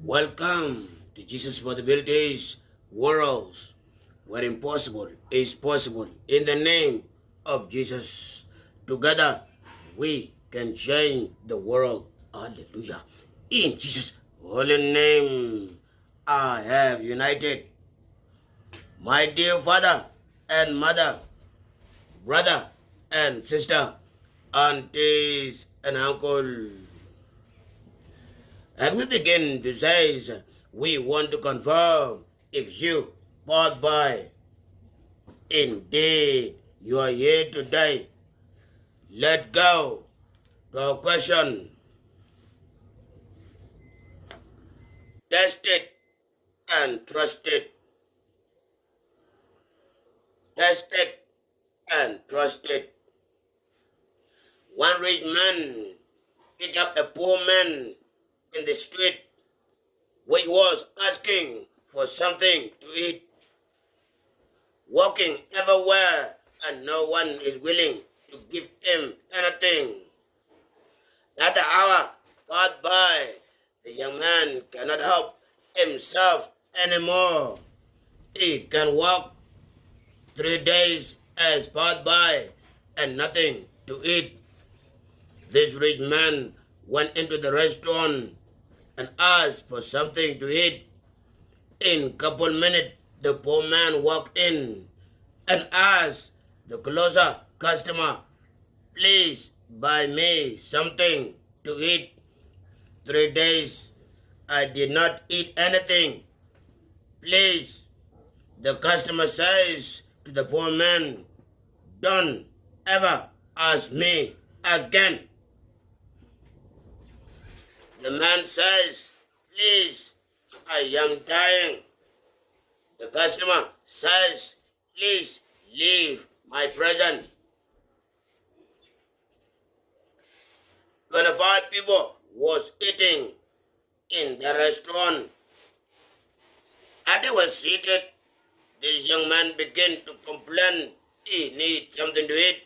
Welcome to Jesus Possibilities Worlds, where impossible is possible. In the name of Jesus, together we can change the world. Hallelujah. In Jesus' holy name, I have united my dear father and mother, brother and sister, aunties and uncle. And we begin to say, we want to confirm if you bought by. Indeed, you are here today. Let go to our question. Test it and trust it. Test it and trust it. One rich man picked up a poor man in the street, which was asking for something to eat, walking everywhere, and no one is willing to give him anything. Not an hour passed by. The young man cannot help himself anymore. He can walk 3 days has passed by and nothing to eat. This rich man went into the restaurant and asked for something to eat. In a couple minutes, the poor man walked in and asked the closer customer, please buy me something to eat. 3 days I did not eat anything. Please, the customer says to the poor man, don't ever ask me again. The man says, please, I am dying. The customer says, please leave my presence. 25 people was eating in the restaurant. As they were seated, this young man began to complain he needs something to eat.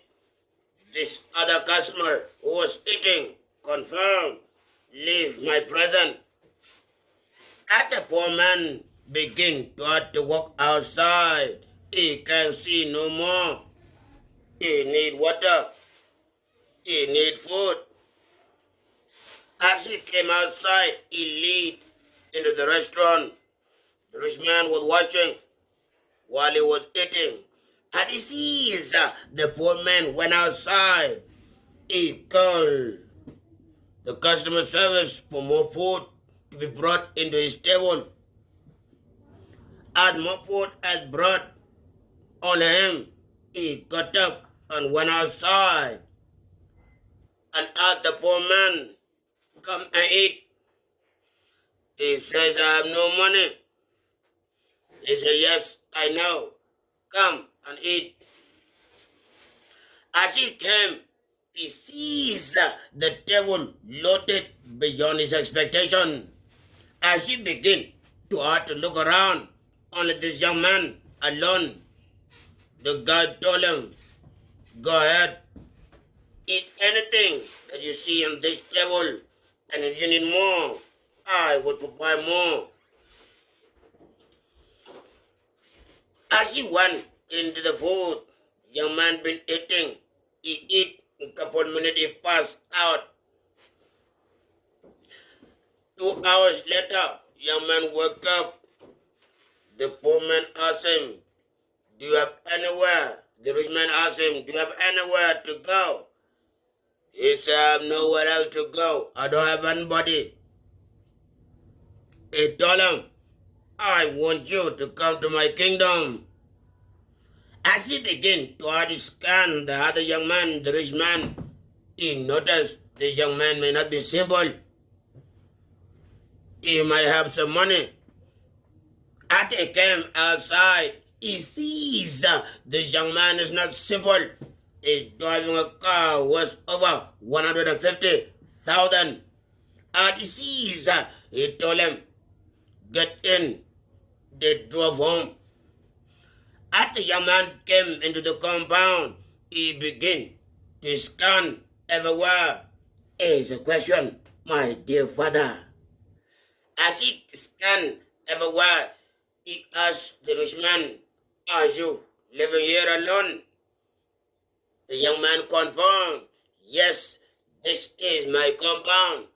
This other customer who was eating confirmed, leave my presence. As the poor man began to have to walk outside, he can see no more. He need water. He need food. As he came outside, he lead into the restaurant. The rich man was watching while he was eating. And he sees the poor man went outside. He called the customer service for more food to be brought into his table. As more food as brought on him, he got up and went outside and asked the poor man, come and eat. He says, I have no money. He said, yes, I know. Come and eat. As he came, he sees the table loaded beyond his expectation. As he began to have to look around, only this young man alone. The guy told him, go ahead, eat anything that you see on this table, and if you need more, I will provide more. As he went into the food, young man been eating. He eat, in a couple minutes he passed out. 2 hours later, young man woke up. The poor man asked him, do you have anywhere? The rich man asked him, do you have anywhere to go? He said, I have nowhere else to go. I don't have anybody. He told him, I want you to come to my kingdom. As he began to hard scan the other young man, the rich man, he noticed this young man may not be simple. He might have some money. As he came outside, he sees this young man is not simple. He's driving a car worth over 150,000. As he sees, he told him, get in. They drove home. As the young man came into the compound, he began to scan everywhere. Here's a question, my dear father. As he scanned everywhere, he asked the rich man, "Are you living here alone?" The young man confirmed, "Yes, this is my compound.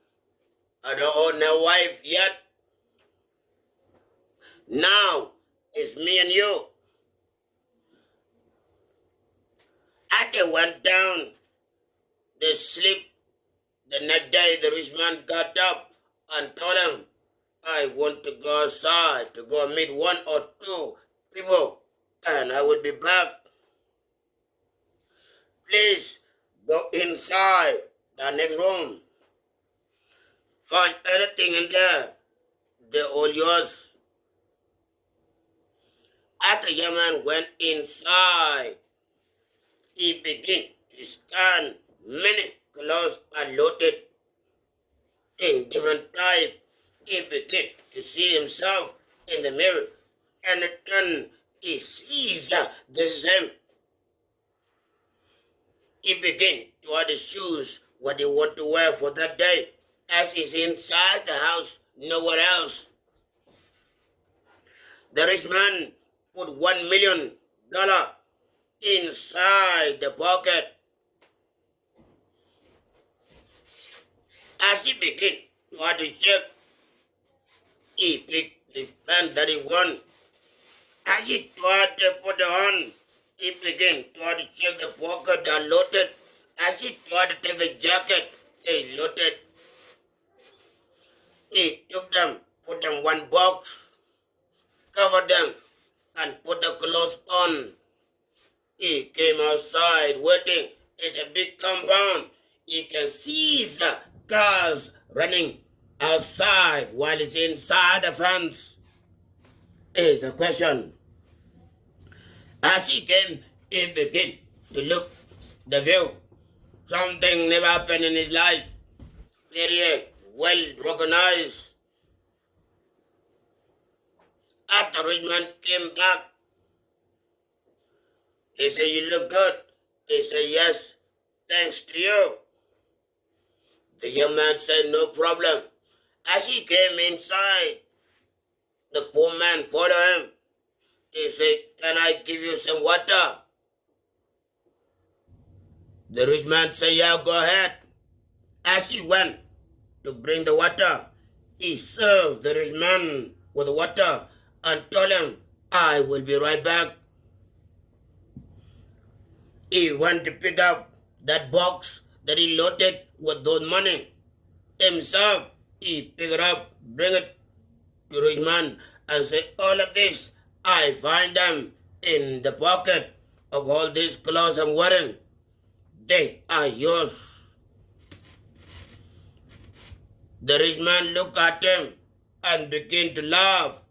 I don't own a wife yet. Now it's me and you." As they went down, they sleep. The next day, the rich man got up and told him, "I want to go outside to go meet one or two people, and I will be back. Please go inside the next room. Find anything in there. They're all yours." As the young man went inside, he began to scan. Many clothes are loaded in different types. He began to see himself in the mirror, and then he sees the same. He began to order shoes, what he want to wear for that day. As he's inside the house, nowhere else. The rich man put $1 million inside the pocket. As he began to order check, he picked the pen that he won. As he tried to put it on, he began to check the pocket that loaded. As he tried to take the jacket, they loaded. He took them, put them in one box, covered them, and put the clothes on. He came outside waiting. It's a big compound. He can see the cars running outside while he's inside the fence. Is a question. As he came, he began to look the view. Something never happened in his life. Very well recognized. After rich man came back, he said, "You look good." He said, "Yes, thanks to you." The young man said, "No problem." As he came inside, the poor man followed him. He said, "Can I give you some water?" The rich man said, "Yeah, go ahead." As he went to bring the water, he served the rich man with water and told him, "I will be right back." He went to pick up that box that he loaded with those money. Himself, he picked it up, bring it to rich man and said, "All of this, I find them in the pocket of all these clothes I'm wearing. They are yours." The rich man looked at him and began to laugh.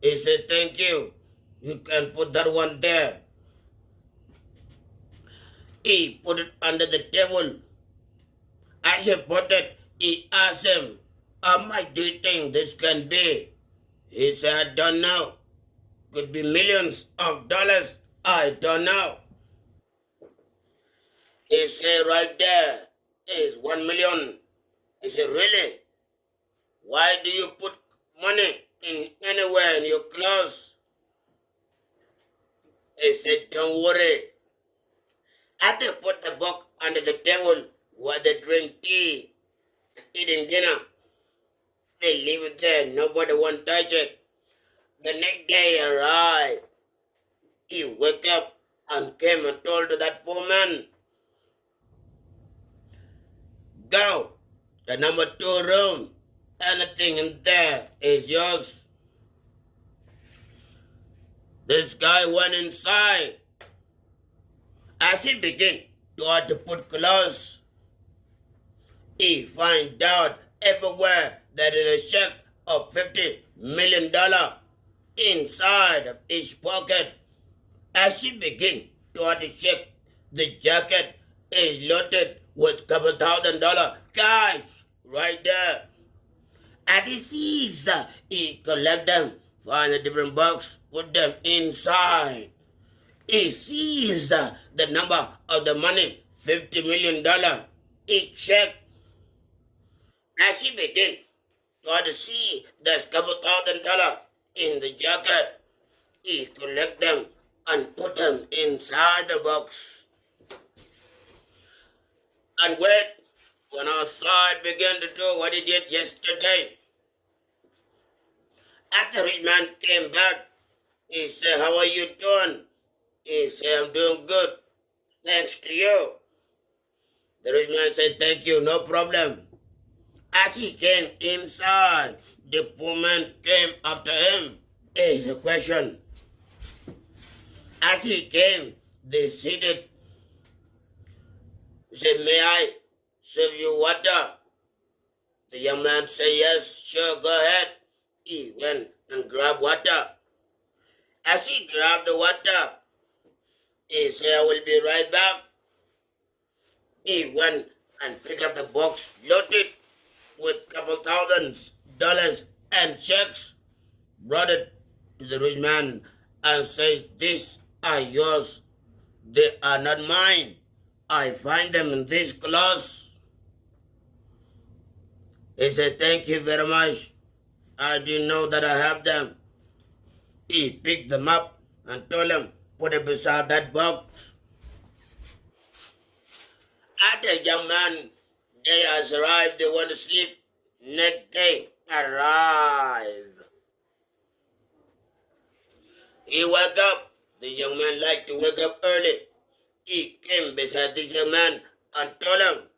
He said, "Thank you. You can put that one there." He put it under the table. As he put it, he asked him, "How much do you think this can be?" He said, "I don't know. Could be millions of dollars. I don't know." He said, "Right there is 1 million. He said, "Really? Why do you put money in anywhere in your clothes?" He said, "Don't worry." After they put the book under the table while they drink tea and eating dinner, they leave it there. Nobody won't touch it. The next day arrived. He woke up and came and told to that poor man, "Go the number 2 room. Anything in there is yours." This guy went inside. As he began to put clothes, he found out everywhere there is a check of $50 million inside of each pocket. As he began to check, the jacket is loaded with couple $1,000 cash right there. As he sees, he collect them, find a different box, put them inside. He sees the number of the money, $50 million. He checked. As he began try to see there's couple $1,000 in the jacket. He collect them and put them inside the box. And wait, when our side began to do what he did yesterday, after rich man came back, he said, "How are you doing?" He said, "I'm doing good. Thanks to you." The rich man said, "Thank you, no problem." As he came inside, the poor man came after him. Here's a question. As he came, they seated. He said, "May I serve you water?" The young man said, "Yes, sure, go ahead." He went and grabbed water. As he grabbed the water, he said, "I will be right back." He went and picked up the box loaded with couple $1,000 and checks, brought it to the rich man and says, "These are yours. They are not mine. I find them in this closet." He said, "Thank you very much. I didn't know that I have them." He picked them up and told him, "Put it beside that box." After the young man, day has arrived, they went to sleep. Next day arrived. He woke up. The young man liked to wake up early. He came beside the young man and told him,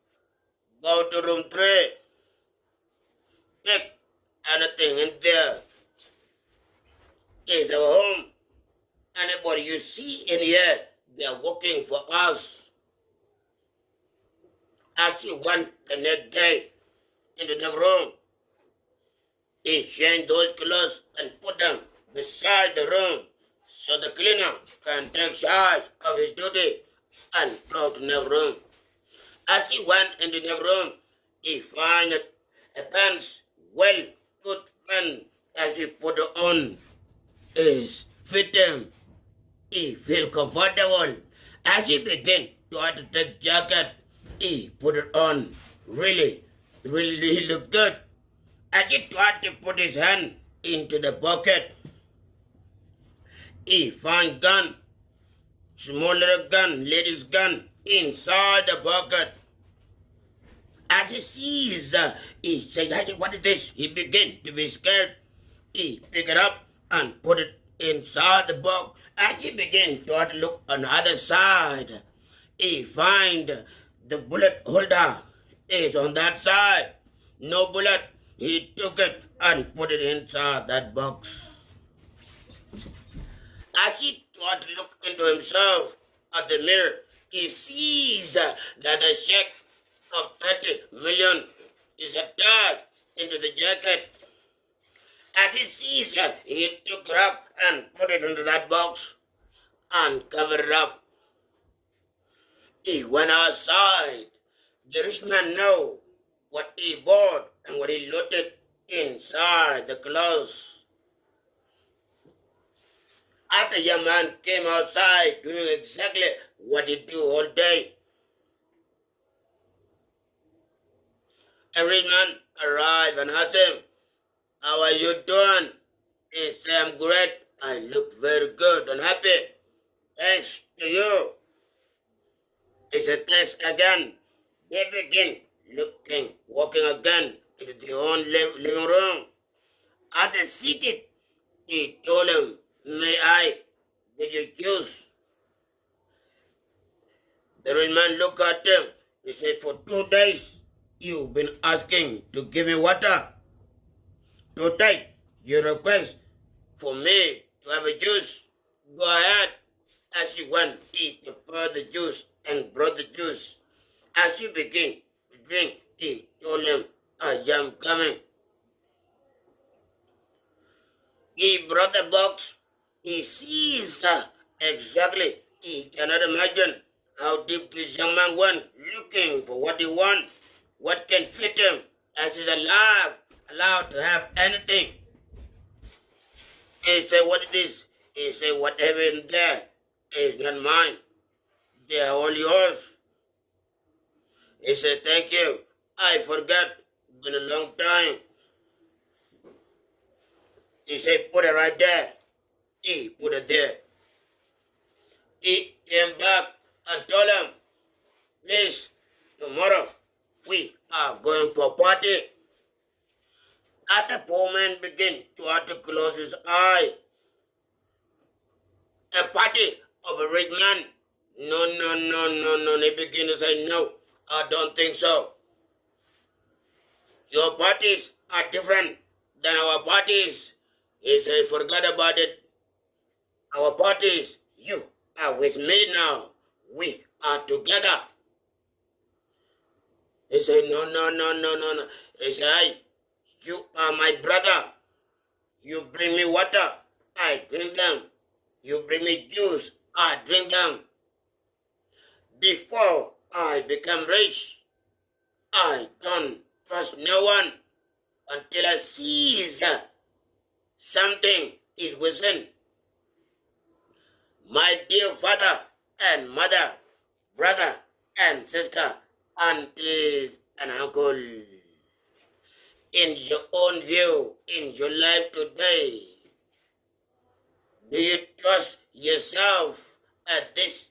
"Go to room 3. Pick anything in there. It's our home. Anybody you see in here, they are working for us." As he went the next day in the next room, he changed those clothes and put them beside the room so the cleaner can take charge of his duty and go to the next room. As he went in the next room, he found a pants, well, good pants. As he put it on, it fit him. He feel comfortable. As he began to try to take jacket, he put it on. Really, he looked good. As he tried to put his hand into the pocket, he found gun, small little gun, lady's gun, inside the pocket. As he sees, he said, "Hey, what is this?" He began to be scared. He picked it up and put it inside the box. As he began to look on the other side, he find the bullet holder is on that side. No bullet. He took it and put it inside that box. As he tried to look into himself at the mirror, he sees that a check of 30 million is attached into the jacket. As he sees, he took it up and put it into that box and covered it up. He went outside. The rich man knew what he bought and what he loaded inside the clothes. After the young man came outside doing exactly what he do all day, a rich man arrived and asked him, "How are you doing?" He said, "I'm great. I look very good and happy. Thanks to you." He said, "Thanks again." They begin walking again into their own living room. As they seated, he told him, "May I get your juice?" The rich man looked at him. He said, "For 2 days, you've been asking to give me water. Today, you request for me to have a juice. Go ahead." As he went, he prepared the juice and brought the juice. As he began to drink, he told him, "I am coming." He brought the box. He sees exactly. He cannot imagine how deep this young man went, looking for what he wants, what can fit him, as he's alive, allowed to have anything. He said, "What is this?" He said, "Whatever in there is not mine. They are all yours." He said, "Thank you. I forgot. It's been a long time." He said, put it right there. He put it there. He came back and told him, please, tomorrow we are going for a party. At the poor man began to have to close his eye. A party of a rich man. No, no, no, no, no. He began to say, no, I don't think so. Your parties are different than our parties. He said, forget about it. Our parties, you are with me now. We are together. He said, no, no, no, no, no, no. He said, hey, you are my brother. You bring me water, I drink them. You bring me juice, I drink them. Before I become rich, I don't trust no one until I see something is within. My dear father and mother, brother and sister, aunties and uncle, in your own view, in your life today, do you trust yourself? This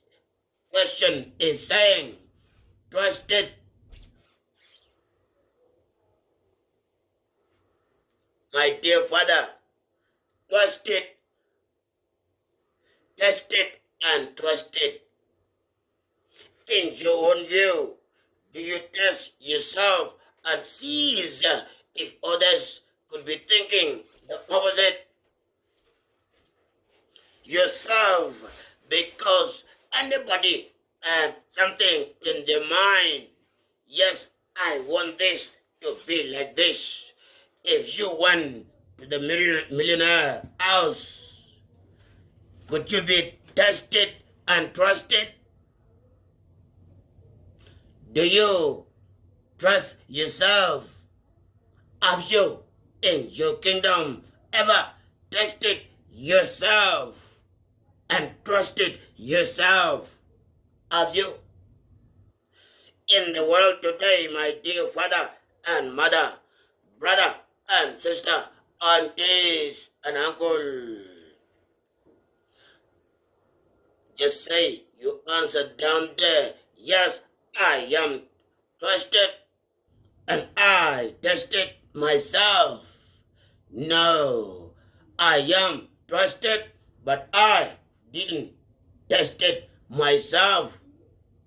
question is saying, trust it. My dear father, trust it, test it, and trust it. In your own view, do you test yourself and see if others could be thinking the opposite? Yourself, because anybody has something in their mind. Yes, I want this to be like this. If you went to the millionaire house, could you be tested and trusted? Do you trust yourself? Have you in your kingdom ever tested yourself and trusted yourself? Have you? In the world today, my dear father and mother, brother and sister, aunties and uncle, just say you answer down there, yes, I am trusted and I tested myself. No, I am trusted, but I didn't test it myself.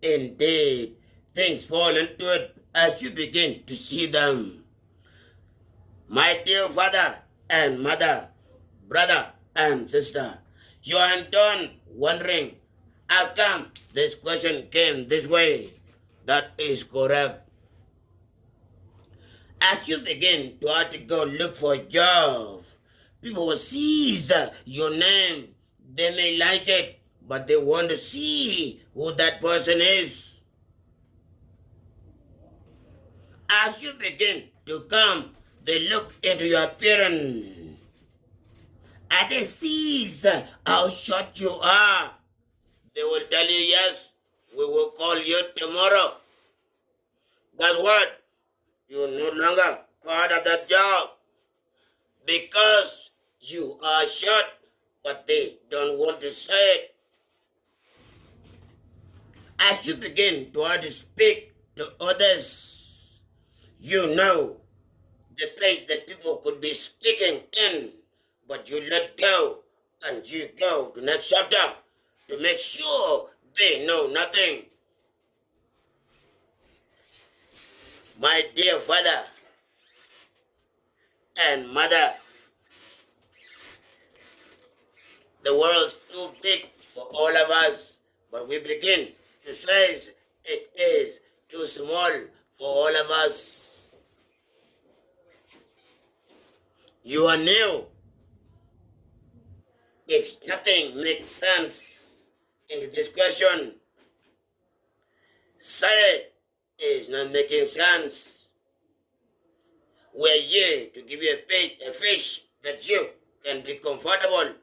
Indeed, things fall into it as you begin to see them. My dear father and mother, brother and sister, you aren't done wondering how come this question came this way. That is correct. As you begin to have to go look for a job, people will see your name. They may like it, but they want to see who that person is. As you begin to come, they look into your appearance. And they see how short you are. They will tell you, yes, we will call you tomorrow. Guess what? You're no longer part of that job because you are short, but they don't want to say it. As you begin to have to speak to others, you know the place that people could be speaking in, but you let go and you go to next chapter to make sure they know nothing. My dear father and mother, the world's too big for all of us, but we begin to say it is too small for all of us. You are new. If nothing makes sense in this question, say it is not making sense. We're here to give you a fish that you can be comfortable.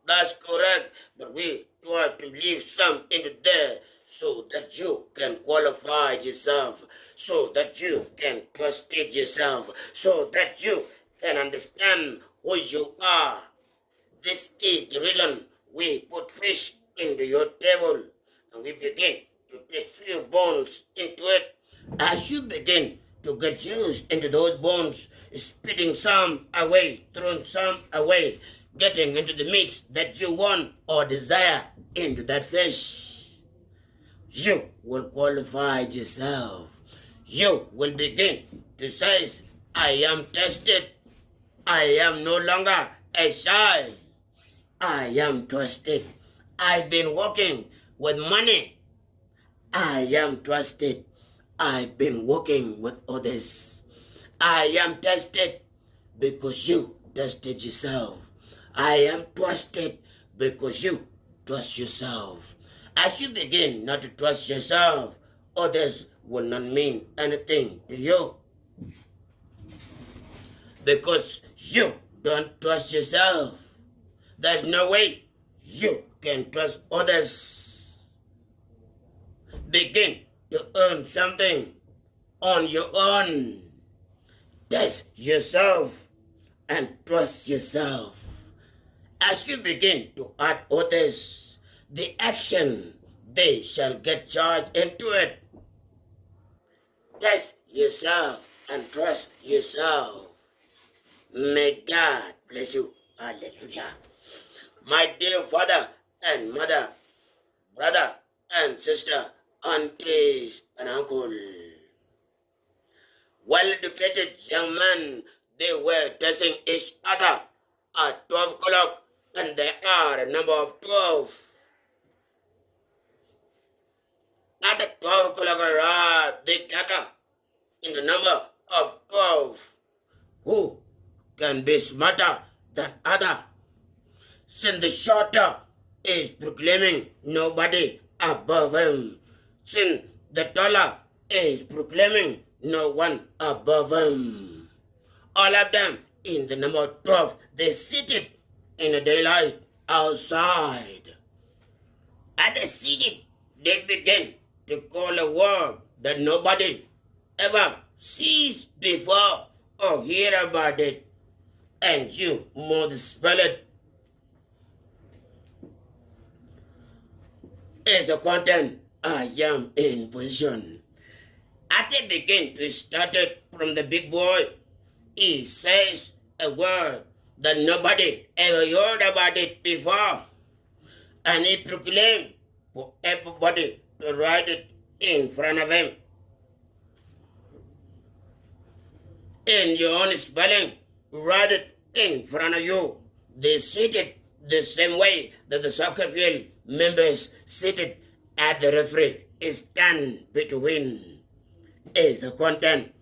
That's correct, but we try to leave some into there so that you can qualify yourself, so that you can trust it yourself, so that you can understand who you are. This is the reason we put fish into your table and we begin to take few bones into it. As you begin to get used into those bones, spitting some away, throwing some away, getting into the meats that you want or desire into that fish, you will qualify yourself. You will begin to say, I am tested. I am no longer a child. I am trusted. I've been working with money. I am trusted. I've been working with others. I am tested because you tested yourself. I am trusted because you trust yourself. As you begin not to trust yourself, others will not mean anything to you. Because you don't trust yourself, there's no way you can trust others. Begin to earn something on your own. Test yourself and trust yourself. As you begin to add others, the action, they shall get charged into it. Test yourself and trust yourself. May God bless you. Hallelujah. My dear father and mother, brother and sister, aunties and uncle. Well-educated young men, they were testing each other at 12 o'clock, and there are a number of 12. At the 12 o'clock arrived, they gather in the number of 12. Who can be smarter than other? Since the shorter is proclaiming nobody above him, since the taller is proclaiming no one above him. All of them in the number 12, they seated in the daylight outside. As they seated, they began to call a word that nobody ever sees before or hear about it. And you must spell it. As a content, I am in position. As they begin to start it from the big boy, he says a word that nobody ever heard about it before. And he proclaimed for everybody to write it in front of him. In your own spelling, write it in front of you. They seated the same way that the soccer field members seated at the referee is stand between is the content.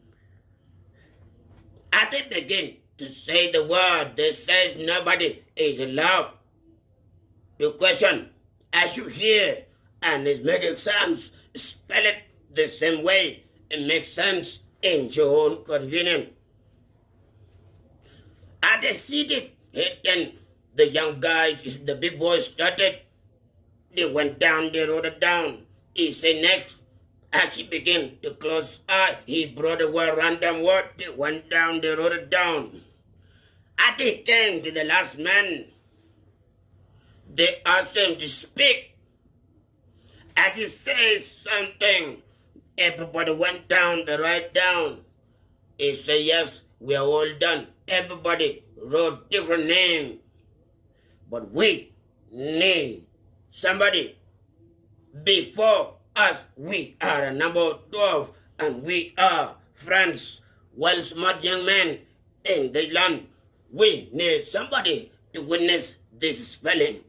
As they begin to say the word, they says nobody is allowed to question. As you hear and it makes sense, spell it the same way. It makes sense in your own convenience. As they seated, then the young guy, the big boy started. They went down, they wrote it down. He said next. As he began to close eye, he brought a word, random word. They went down, they wrote it down. As they came to the last man, they asked him to speak. As he says something, everybody went down, they write down. He said, yes, we are all done. Everybody wrote different names. But we need somebody before us. We are a number 12 and we are friends, well smart young men in the land. We need somebody to witness this spelling.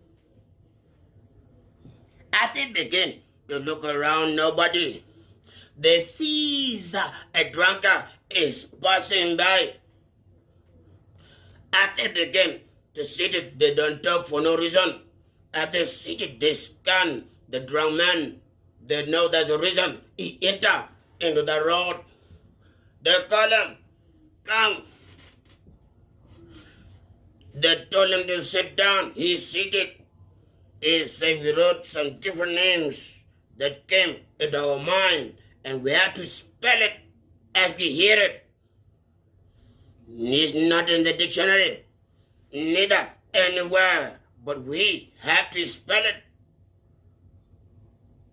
As they begin to look around, nobody. They see a drunkard is passing by. As they begin to sit it, they don't talk for no reason. As they sit it, they scan the drunk man. They know there's a reason. He enter into the road. They call him, come. They told him to sit down. He seated. He said we wrote some different names that came into our mind and we had to spell it as we hear it. It's not in the dictionary, neither anywhere, but we have to spell it.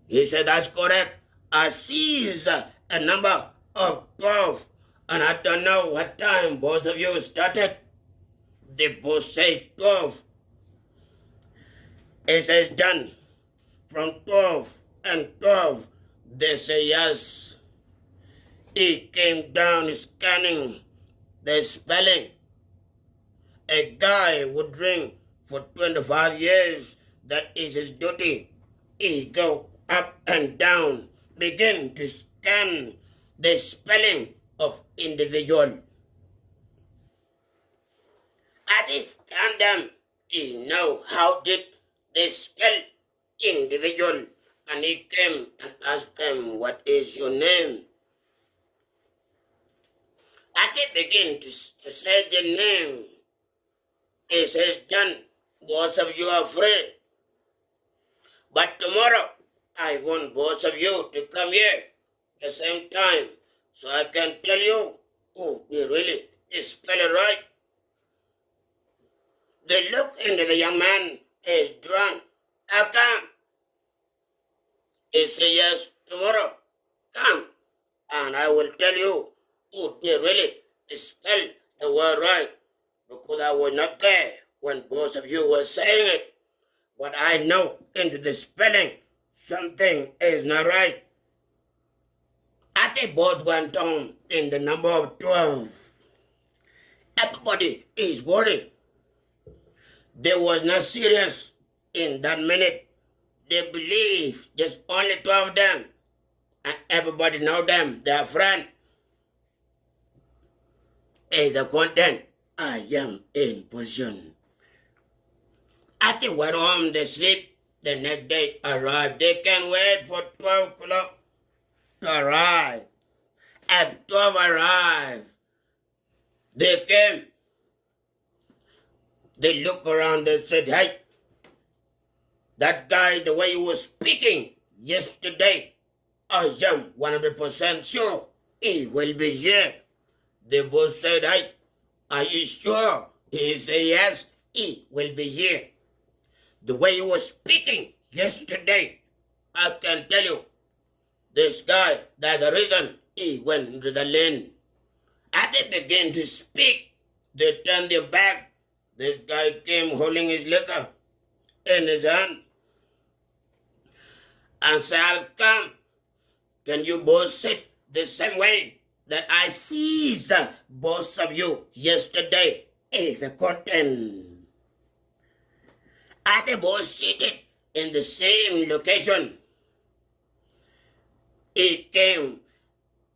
He said, that's correct. I sees a number of 12, and I don't know what time both of you started. They both say 12. It says done from 12 and 12. They say yes. He came down scanning the spelling. A guy would drink for 25 years. That is his duty. He go up and down, begin to scan the spelling of individual. As he scanned them, he know how did they spell individual, and he came and asked them, what is your name? As they begin to say the name, he says, done, both of you are free. But tomorrow, I want both of you to come here at the same time so I can tell you, oh, they really spell it right. They look into the young man is drunk. How come? He said, yes, tomorrow, come, and I will tell you, oh, they really spell the word right, because I was not there when both of you were saying it. But I know into the spelling, something is not right. As they both went on in the number of 12, everybody is worried. They was not serious in that minute. They believe just only 12 of them, and everybody know them, their friend. Is a content, I am in position. As they went home, they sleep. The next day arrived. They can wait for 12 o'clock to arrive. As 12 arrived, they came. They looked around and said, hey, that guy, the way he was speaking yesterday, I am 100% sure he will be here. They both said, hey, are you sure? He said, yes, he will be here. The way he was speaking yesterday, I can tell you, this guy, that's the reason he went into the lane. As they began to speak, they turned their back. This guy came holding his liquor in his hand and said, I'll come. Can you both sit the same way that I seized both of you yesterday is a content? Are they both seated in the same location? He came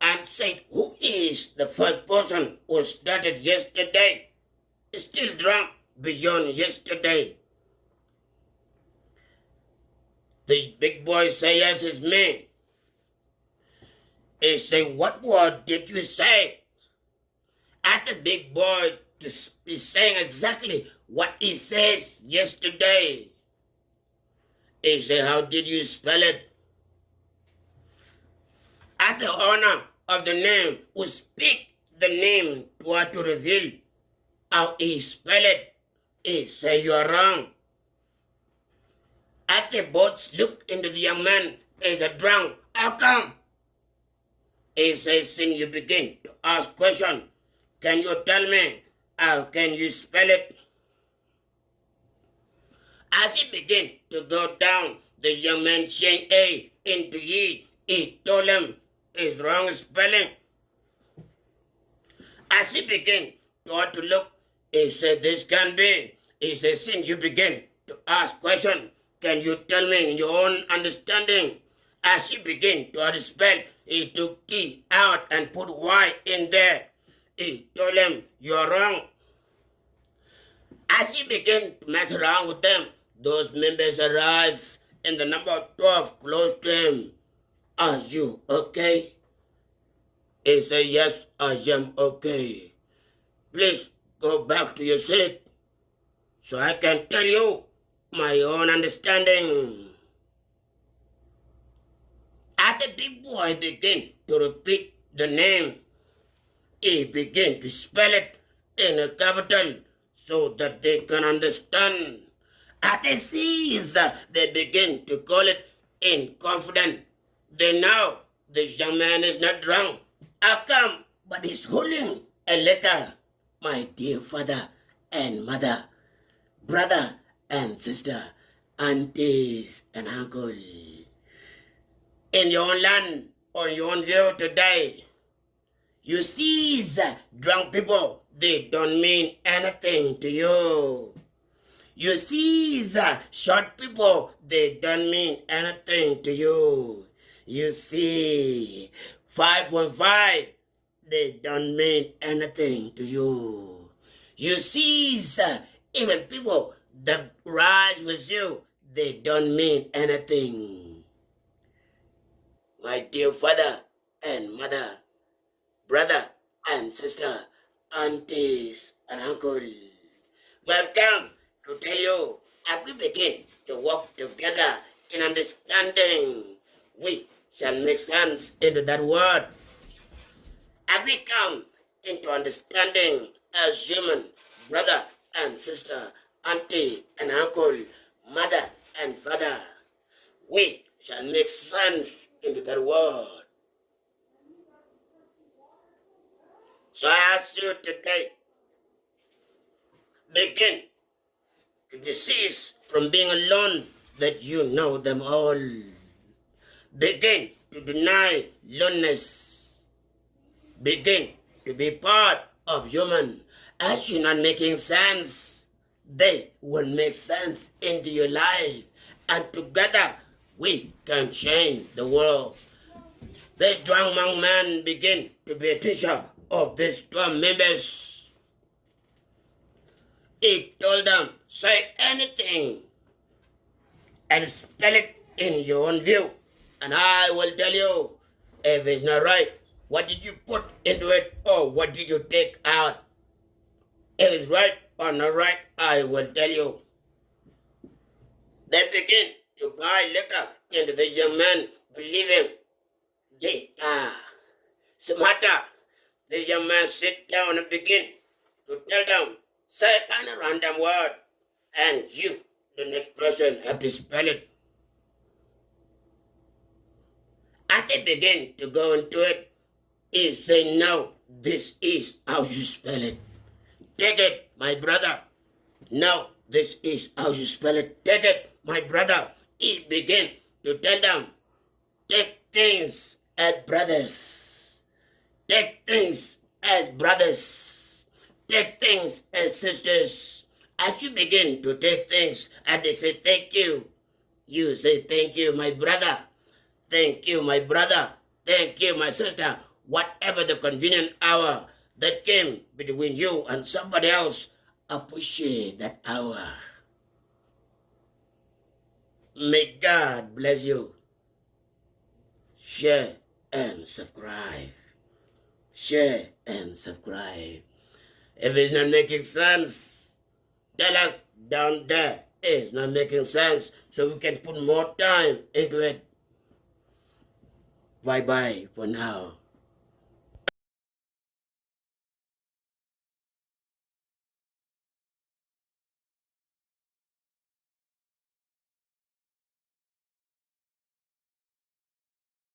and said, who is the first person who started yesterday? Still drunk beyond yesterday. The big boy said, yes, it's me. He said, what word did you say? And the big boy is saying exactly what he says yesterday. He said, how did you spell it? At the owner of the name who speak the name to reveal how he spell it, he said, you are wrong. At the both look into the young man is a drunk. How come? He says, since you begin to ask question, can you tell me how can you spell it? As he began to go down, the young man changed A into E. He told him it's wrong spelling. As he began to look, he said, this can be. He said, since you begin to ask question, can you tell me in your own understanding? As he began to spell, he took T out and put Y in there. He told him, you're wrong. As he began to mess around with them, those members arrived in the number 12 close to him. Are you okay? He said, yes, I am okay. Please go back to your seat so I can tell you my own understanding. As the big boy began to repeat the name, he began to spell it in a capital so that they can understand. At the seas, they begin to call it in confidence. They know this young man is not drunk. How come? But he's holding a letter. My dear father and mother, brother and sister, aunties and uncle. In your own land, on your own view today, you see the drunk people, they don't mean anything to you. You see the short people, they don't mean anything to you. You see 5.5, they don't mean anything to you. You see even people that rise with you, they don't mean anything. My dear father and mother, brother and sister, aunties and uncle, welcome to tell you, as we begin to work together in understanding, we shall make sense into that word. As we come into understanding as human, brother and sister, auntie and uncle, mother and father, we shall make sense into that word. So I ask you today, begin to desist from being alone, that you know them all. Begin to deny loneliness. Begin to be part of human. As you're not making sense, they will make sense into your life. And together, we can change the world. This drunk young man begin to be a teacher of these 12 members. He told them, say anything and spell it in your own view. And I will tell you if it's not right. What did you put into it, or what did you take out? If it's right or not right, I will tell you. They begin to buy liquor into the young man, believing they are smarter. The young man sit down and begin to tell them, say any random word, and you, the next person, have to spell it. As they begin to go into it, he say, no, this is how you spell it. Take it, my brother. No, this is how you spell it. Take it, my brother. He begin to tell them, take things as brothers. Take things as brothers. Take things as sisters. As you begin to take things and they say thank you, you say thank you, my brother. Thank you, my brother. Thank you, my sister. Whatever the convenient hour that came between you and somebody else, appreciate that hour. May God bless you. Share and subscribe. Share and subscribe. If it's not making sense, tell us down there it's not making sense so we can put more time into it. Bye-bye for now.